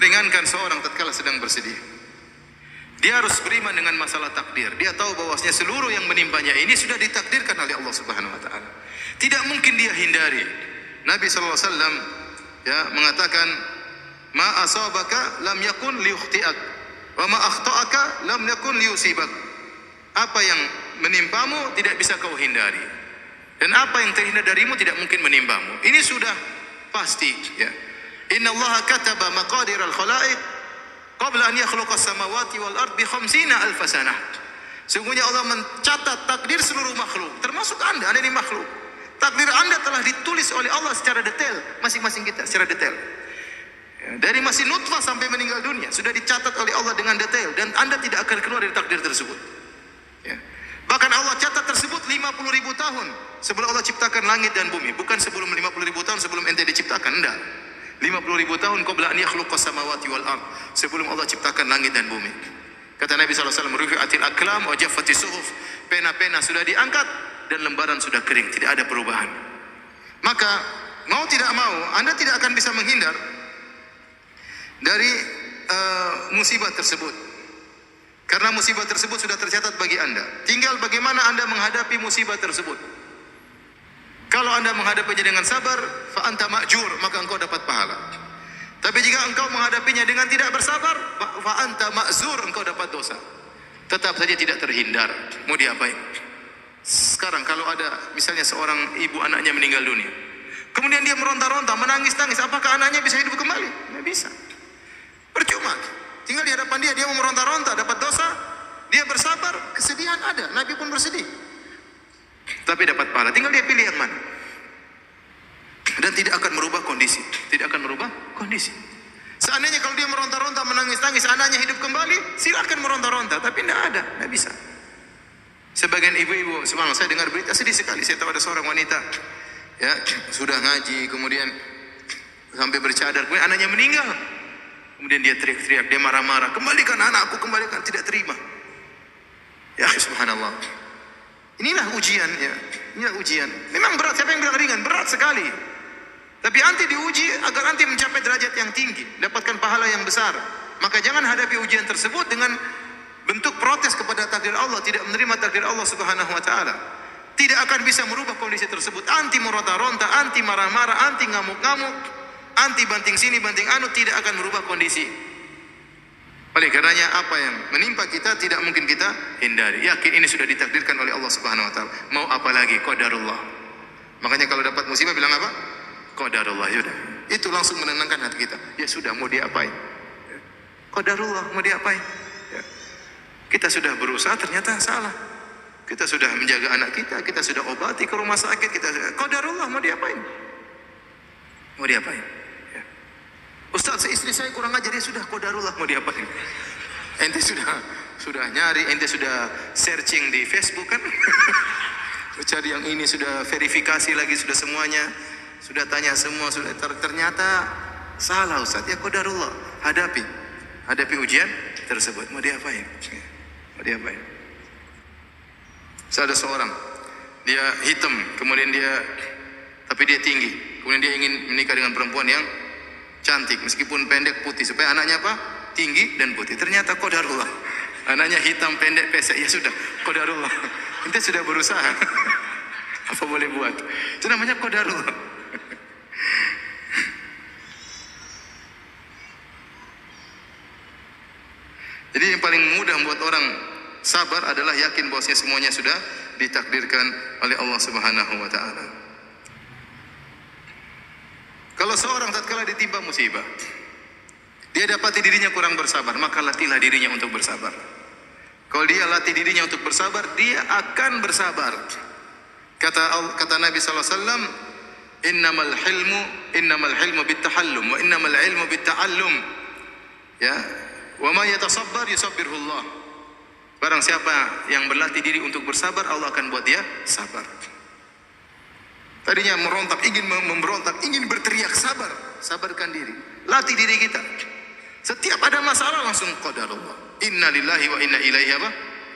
meringankan seorang tatkala sedang bersedih. Dia harus beriman dengan masalah takdir. Dia tahu bahwasanya seluruh yang menimpanya ini sudah ditakdirkan oleh Allah Subhanahu wa taala. Tidak mungkin dia hindari. Nabi sallallahu alaihi wasallam ya mengatakan, "Ma asabaka lam yakun liyukhti'ak, wa ma akhta'aka lam yakun liyusibak." Apa yang menimpamu tidak bisa kau hindari, dan apa yang terhindar darimu tidak mungkin menimpamu. Ini sudah pasti ya. Inna Allah kataba maqadir al-khalaiq qabla an yakhluqa as-samawati wal ard bi 50,000 sanah. Sungguhnya Allah mencatat takdir seluruh makhluk, termasuk Anda ini makhluk. Takdir Anda telah ditulis oleh Allah secara detail, masing-masing kita secara detail. Ya, dari masih nutfah sampai meninggal dunia sudah dicatat oleh Allah dengan detail, dan Anda tidak akan keluar dari takdir tersebut. Ya. Bahkan Allah catat tersebut 50.000 tahun sebelum Allah ciptakan langit dan bumi, bukan sebelum 50.000 tahun sebelum ente diciptakan, enggak. 50.000 tahun qabla an yakhluqas samawati wal ard, sebelum Allah ciptakan langit dan bumi. Kata Nabi sallallahu alaihi wasallam, rufi'atil aqlam wa jaffatis suhuf, pena-pena sudah diangkat dan lembaran sudah kering, tidak ada perubahan. Maka mau tidak mau Anda tidak akan bisa menghindar dari musibah tersebut, karena musibah tersebut sudah tercatat bagi Anda. Tinggal bagaimana Anda menghadapi musibah tersebut. Kalau Anda menghadapinya dengan sabar, fa anta ma'jur, maka engkau dapat pahala. Tapi jika engkau menghadapinya dengan tidak bersabar, fa anta ma'zur, engkau dapat dosa. Tetap saja tidak terhindar. Mau diapain? Sekarang kalau ada misalnya seorang ibu anaknya meninggal dunia, kemudian dia meronta-ronta, menangis-tangis, apakah anaknya bisa hidup kembali? Tidak bisa. Percuma. Tinggal di hadapan dia mau meronta-ronta, dapat dosa. Dia bersabar, kesedihan ada. Nabi pun bersedih, tapi dapat pahala. Tinggal dia pilih yang mana. Dan tidak akan merubah kondisi. Tidak akan merubah kondisi. Seandainya kalau dia meronta-ronta, menangis-tangis, anaknya hidup kembali, silakan meronta-ronta. Tapi tidak ada, tidak bisa. Sebagian ibu-ibu, semalam saya dengar berita sedih sekali. Saya tahu ada seorang wanita, ya sudah ngaji, kemudian sampai bercadar, kemudian anaknya meninggal. Kemudian dia teriak-teriak, dia marah-marah, kembalikan anakku, kembalikan, tidak terima. Ya subhanallah. Inilah ujian ya. Inilah ujian. Memang berat, siapa yang bilang ringan? Berat sekali. Tapi anti diuji agar anti mencapai derajat yang tinggi, dapatkan pahala yang besar. Maka jangan hadapi ujian tersebut dengan bentuk protes kepada takdir Allah, tidak menerima takdir Allah Subhanahu wa taala. Tidak akan bisa merubah kondisi tersebut. Anti meronta-ronta, anti marah-marah, anti ngamuk-ngamuk, anti banting sini banting anu, tidak akan merubah kondisi. Oleh karenanya apa yang menimpa kita tidak mungkin kita hindari. Yakin ini sudah ditakdirkan oleh Allah Subhanahu wa taala. Mau apa lagi? Qadarullah. Makanya kalau dapat musibah bilang apa? Qadarullah. Sudah. Itu langsung menenangkan hati kita. Ya sudah, mau diapain? Qadarullah, mau diapain? Ya. Kita sudah berusaha, ternyata salah. Kita sudah menjaga anak kita, kita sudah obati ke rumah sakit, kita qadarullah, mau diapain? Mau diapain? Ya. Ustaz, istri saya kurang ajar, ya sudah qadarullah, mau diapain? Ente sudah nyari, ente sudah searching di Facebook kan? Cari yang ini, sudah verifikasi lagi, sudah semuanya, sudah tanya semua, sudah ternyata salah Ustaz. Ya qadarullah, hadapi ujian tersebut. Mau diapain? Mau diapain? Ada seorang, dia hitam, kemudian tapi dia tinggi, kemudian dia ingin menikah dengan perempuan yang cantik, meskipun pendek putih, supaya anaknya apa? Tinggi dan putih. Ternyata qadarullah, anaknya hitam pendek pesek. Ya sudah, qadarullah. Ente sudah berusaha. Apa boleh buat? Itu namanya qadarullah. Jadi yang paling mudah membuat orang sabar adalah yakin bahwasanya semuanya sudah ditakdirkan oleh Allah Subhanahu wa taala. Kalau seorang tatkala ditimpa musibah, dia dapati dirinya kurang bersabar, maka latihlah dirinya untuk bersabar. Kalau dia latih dirinya untuk bersabar, dia akan bersabar. Kata Nabi sallallahu alaihi wasallam, innamal hilmu bittahallum wa innamal ilmu bitta'allum. Ya, wa may yatasabbar yusabbirullah. Barang siapa yang berlatih diri untuk bersabar, Allah akan buat dia sabar. Tadinya merontak, ingin memberontak, ingin berteriak, sabarkan diri. Latih diri kita. Setiap ada masalah langsung qadarullah. Inna lillahi wa inna ilaihi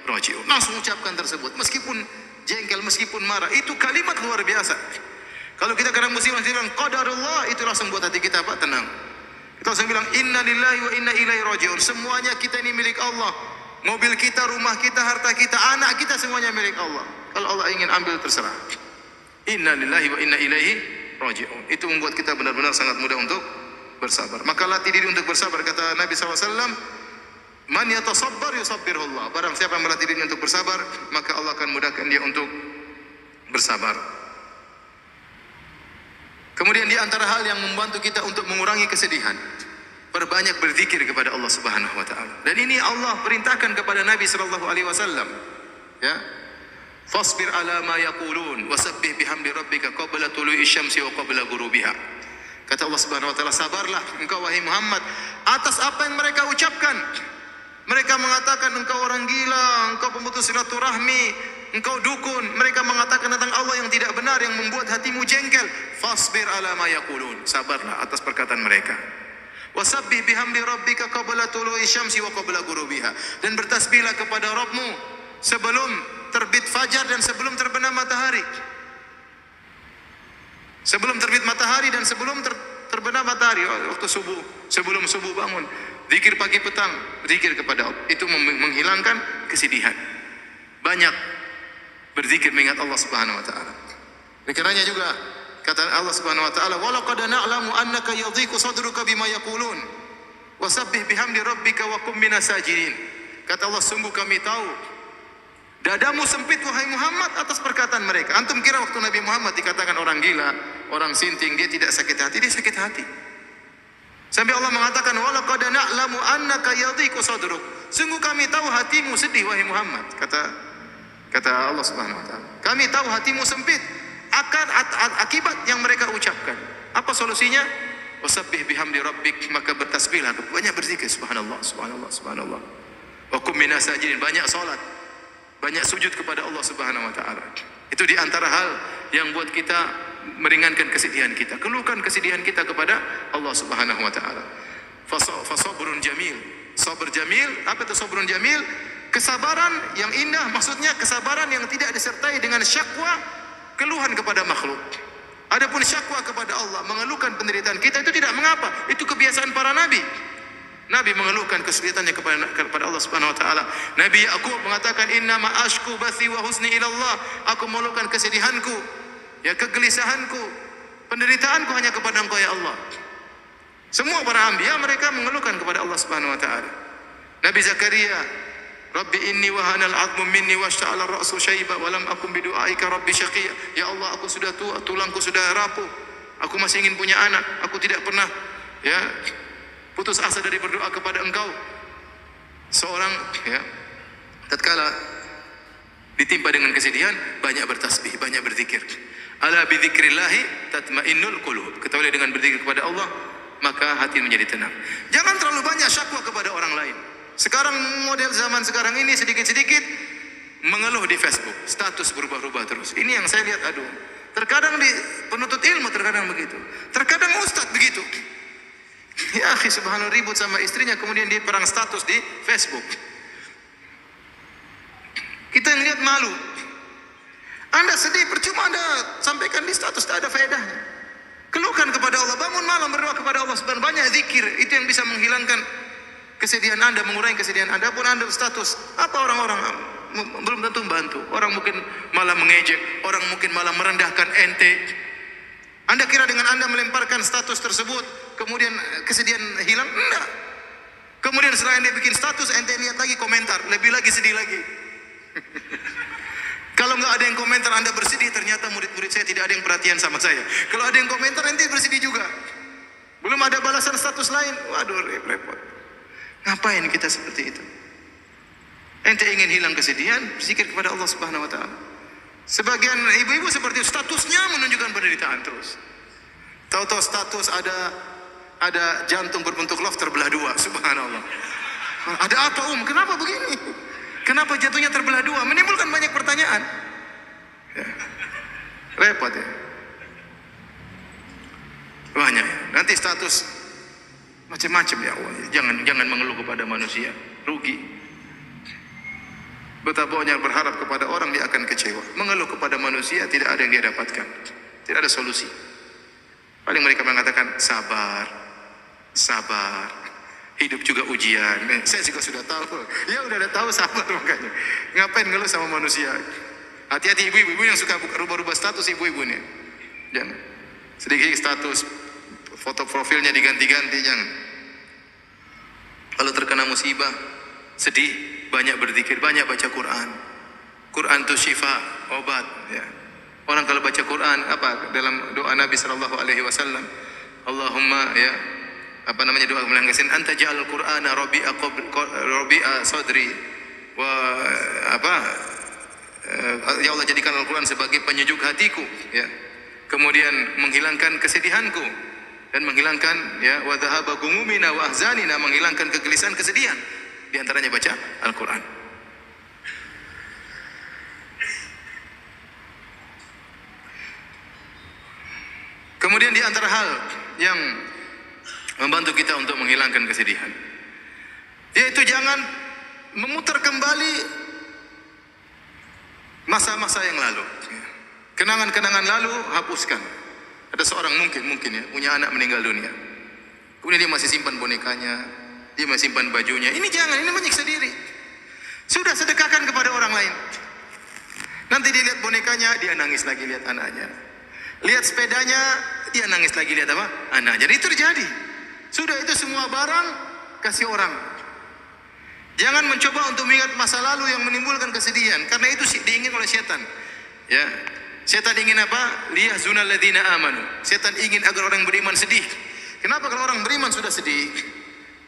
raji'un. Langsung ucapkan tersebut. Meskipun jengkel, meskipun marah, itu kalimat luar biasa. Kalau kita kena musibah, qadarullah, itu langsung buat hati kita apa? Tenang. Kita langsung bilang inna lillahi wa inna ilaihi raji'un. Semuanya kita ini milik Allah. Mobil kita, rumah kita, harta kita, anak kita semuanya milik Allah. Kalau Allah ingin ambil terserah. Inna lillahi wa inna ilaihi raji'un. Itu membuat kita benar-benar sangat mudah untuk bersabar. Maka latih diri untuk bersabar, kata Nabi SAW. Man yatasabbar yusabbirullah. Barang siapa yang melatih diri untuk bersabar, maka Allah akan mudahkan dia untuk bersabar. Kemudian di antara hal yang membantu kita untuk mengurangi kesedihan, perbanyak berzikir kepada Allah Subhanahu wa taala. Dan ini Allah perintahkan kepada Nabi sallallahu alaihi wasallam. Ya. Fasbir ala ma yaqulun wasabbih bihamdi rabbika qabla tulu'i syamsi wa qabla ghurubiha. Kata Allah Subhanahu wa taala, sabarlah engkau wahai Muhammad atas apa yang mereka ucapkan. Mereka mengatakan engkau orang gila, engkau pemutus silaturahmi, engkau dukun. Mereka mengatakan tentang Allah yang tidak benar, yang membuat hatimu jengkel. Fasbir ala ma yaqulun. Sabarlah atas perkataan mereka. Wasabbih bihamdi rabbika qabla tulu'i syamsi wa qabla ghurubiha. Dan bertasbihlah kepada Rabbmu sebelum terbit fajar dan sebelum terbenam matahari. Sebelum terbit matahari dan sebelum terbenam matahari, waktu subuh, sebelum subuh bangun. Zikir pagi petang, zikir kepada Allah. Itu menghilangkan kesedihan. Banyak berzikir mengingat Allah Subhanahu wa taala. Karena juga kata Allah Subhanahu wa taala, "Wa laqad na'lamu annaka yadhiqu sadruka bima yaqulun. Wasabbih bihamdi rabbika wa kum minas sajidin." Kata Allah, sungguh kami tahu dadamu sempit wahai Muhammad atas perkataan mereka. Antum kira waktu Nabi Muhammad dikatakan orang gila, orang sinting, dia tidak sakit hati? Dia sakit hati. Sampai Allah mengatakan, "Wa laqad na'lamu annaka yadhiqu sadruk." Sungguh kami tahu hatimu sedih wahai Muhammad. Kata Allah Subhanahu wa taala, kami tahu hatimu sempit akan akibat yang mereka ucapkan. Apa solusinya? Wasabbih bihamdi rabbik, maka bertasbihlah, banyak berzikir, subhanallah, subhanallah, subhanallah. Wa kum minas sajidin, banyak salat, banyak sujud kepada Allah Subhanahu wa taala. Itu di antara hal yang buat kita meringankan kesedihan kita. Keluhkan kesedihan kita kepada Allah Subhanahu wa taala. Fasabrun jamil. Sabar jamil, apa itu sabrun jamil? Kesabaran yang indah, maksudnya kesabaran yang tidak disertai dengan syakwa, keluhan kepada makhluk. Adapun syakwa kepada Allah, mengeluhkan penderitaan kita, itu tidak mengapa. Itu kebiasaan para nabi. Nabi mengeluhkan kesulitannya kepada Allah Subhanahu wa taala. Nabi Yakub mengatakan, "Inna ma ashku bathi wa husni ila Allah." Aku mengeluhkan kesedihanku, ya kegelisahanku, penderitaanku hanya kepada Engkau ya Allah. Semua para anbiya mereka mengeluhkan kepada Allah Subhanahu wa taala. Nabi Zakaria, "Rabbi inni wahanal 'azmu minni washta'ala ar-ra'su syaiba wa lam akun bidu'aika rabbi syaqiyya." Ya Allah, aku sudah tua, tulangku sudah rapuh. Aku masih ingin punya anak. Aku tidak pernah ya putus asa dari berdoa kepada Engkau. Seorang ya tatkala ditimpa dengan kesedihan, banyak bertasbih, banyak berzikir. Ala bi dzikrillah tatmainnul qulub. Ketahuilah dengan berzikir kepada Allah, maka hati menjadi tenang. Jangan terlalu banyak syakwa kepada orang lain. Sekarang model zaman sekarang ini sedikit-sedikit mengeluh di Facebook, status berubah-ubah terus. Ini yang saya lihat, aduh. Terkadang di penuntut ilmu terkadang begitu. Terkadang ustadz begitu. Ya akhi, subhanallah, ribut sama istrinya kemudian dia perang status di Facebook. Kita yang lihat malu. Anda sedih, percuma Anda sampaikan di status, tak ada faedahnya. Keluhkan kepada Allah, bangun malam berdoa kepada Allah subhanahu wa ta'ala, banyak zikir, itu yang bisa menghilangkan kesedihan Anda, mengurangi kesedihan Anda. Pun Anda status, apa orang-orang belum tentu membantu. Orang mungkin malah mengejek, orang mungkin malah merendahkan ente. Anda kira dengan Anda melemparkan status tersebut kemudian kesedihan hilang? Enggak. Kemudian setelah Anda bikin status, ente lihat lagi komentar, lebih lagi sedih lagi. Kalau nggak ada yang komentar Anda bersedih, ternyata murid-murid saya tidak ada yang perhatian sama saya. Kalau ada yang komentar, ente bersedih juga. Belum ada balasan status lain, waduh repot. Ngapain kita seperti itu? Ente ingin hilang kesedihan, berzikir kepada Allah Subhanahu wa taala. Sebagian ibu-ibu seperti statusnya menunjukkan penderitaan terus. Tahu-tahu status ada jantung berbentuk love terbelah dua, subhanallah. Ada apa Kenapa begini? Kenapa jantungnya terbelah dua? Menimbulkan banyak pertanyaan. Ya. Repot ya. Banyak ya. Nanti status macam-macam ya Allah. Jangan mengeluh kepada manusia, rugi. Betapa banyak berharap kepada orang, dia akan kecewa. Mengeluh kepada manusia tidak ada yang dia dapatkan. Tidak ada solusi. Paling mereka mengatakan sabar. sabar. Hidup juga ujian. Saya juga sudah tahu. Ya udah ada tahu sabar makanya. Ngapain ngeluh sama manusia? Hati-hati ibu-ibu yang suka rubah-rubah status ibu-ibu nih. Jangan. Sedikit status, foto profilnya diganti-ganti, jangan. Kalau terkena musibah, sedih, banyak berzikir, banyak baca Quran. Quran itu syifa, obat. Ya. Orang kalau baca Quran, apa dalam doa Nabi Sallallahu Alaihi Wasallam, Allahumma ya, apa namanya doa melanggasin, anta ja'al Qur'ana rabi'a sadri wa apa, ya Allah jadikan Al-Quran sebagai penyejuk hatiku, ya. Kemudian menghilangkan kesedihanku dan menghilangkan ya wa dhahaba gumumina wa ahzanina, menghilangkan kegelisahan, kesedihan. Di antaranya baca Al-Quran. Kemudian di antara hal yang membantu kita untuk menghilangkan kesedihan, yaitu jangan memutar kembali masa-masa yang lalu. Kenangan-kenangan lalu hapuskan. Ada seorang mungkin ya punya anak meninggal dunia, kemudian dia masih simpan bonekanya, dia masih simpan bajunya. Ini jangan, ini menyiksa diri. Sudah sedekahkan kepada orang lain. Nanti dia lihat bonekanya, dia nangis lagi lihat anaknya. Lihat sepedanya, dia nangis lagi lihat apa? Anaknya. Jadi terjadi. Sudah itu semua barang kasih orang. Jangan mencoba untuk mengingat masa lalu yang menimbulkan kesedihan, karena itu diingin oleh setan. Ya. Setan ingin apa? Liyahzunal ladzina amanu. Setan ingin agar orang beriman sedih. Kenapa? Kalau orang beriman sudah sedih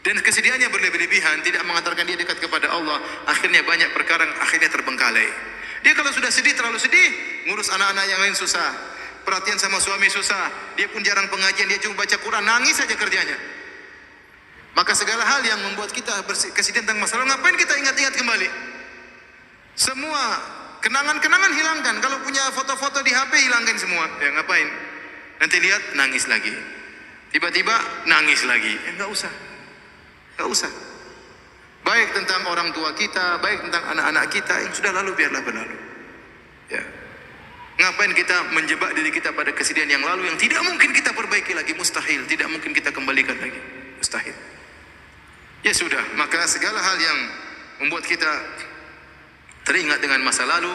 dan kesedihannya berlebih-lebihan, tidak mengantarkan dia dekat kepada Allah, akhirnya banyak perkara akhirnya terbengkalai. Dia kalau sudah sedih, terlalu sedih, ngurus anak-anak yang lain susah, perhatian sama suami susah, dia pun jarang pengajian, dia cuma baca Quran, nangis saja kerjanya. Maka segala hal yang membuat kita kesedihan tentang masalah, ngapain kita ingat-ingat kembali? Semua kenangan-kenangan hilangkan. Kalau punya foto-foto di HP, hilangkan semua. Ya ngapain? Nanti lihat nangis lagi. Tiba-tiba nangis lagi. Enggak usah. Enggak usah. Baik tentang orang tua kita, baik tentang anak-anak kita, yang sudah lalu biarlah berlalu. Ya. Ngapain kita menjebak diri kita pada kesedihan yang lalu yang tidak mungkin kita perbaiki lagi, mustahil, tidak mungkin kita kembalikan lagi. Mustahil. Ya sudah, maka segala hal yang membuat kita teringat dengan masa lalu,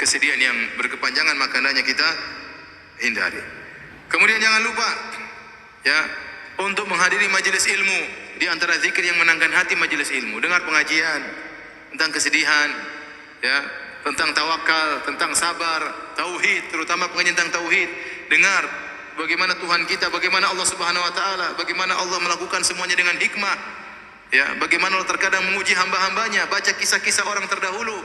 kesedihan yang berkepanjangan, maka hendaknya kita hindari. Kemudian jangan lupa ya untuk menghadiri majelis ilmu. Di antara zikir yang menangkan hati majelis ilmu, dengar pengajian tentang kesedihan, ya, tentang tawakal, tentang sabar, tauhid, terutama pengajian tentang tauhid. Dengar bagaimana Tuhan kita, bagaimana Allah Subhanahu wa taala, bagaimana Allah melakukan semuanya dengan hikmah. Ya, bagaimana Allah terkadang menguji hamba-hambanya, baca kisah-kisah orang terdahulu.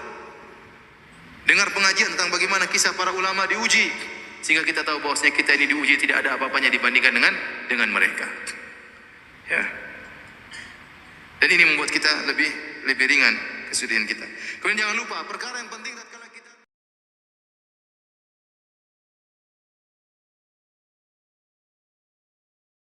Dengar pengajian tentang bagaimana kisah para ulama diuji, sehingga kita tahu bahwasanya kita ini diuji tidak ada apa-apanya dibandingkan dengan mereka. Ya. Dan ini membuat kita lebih ringan kesedihan kita. Kemudian jangan lupa perkara yang penting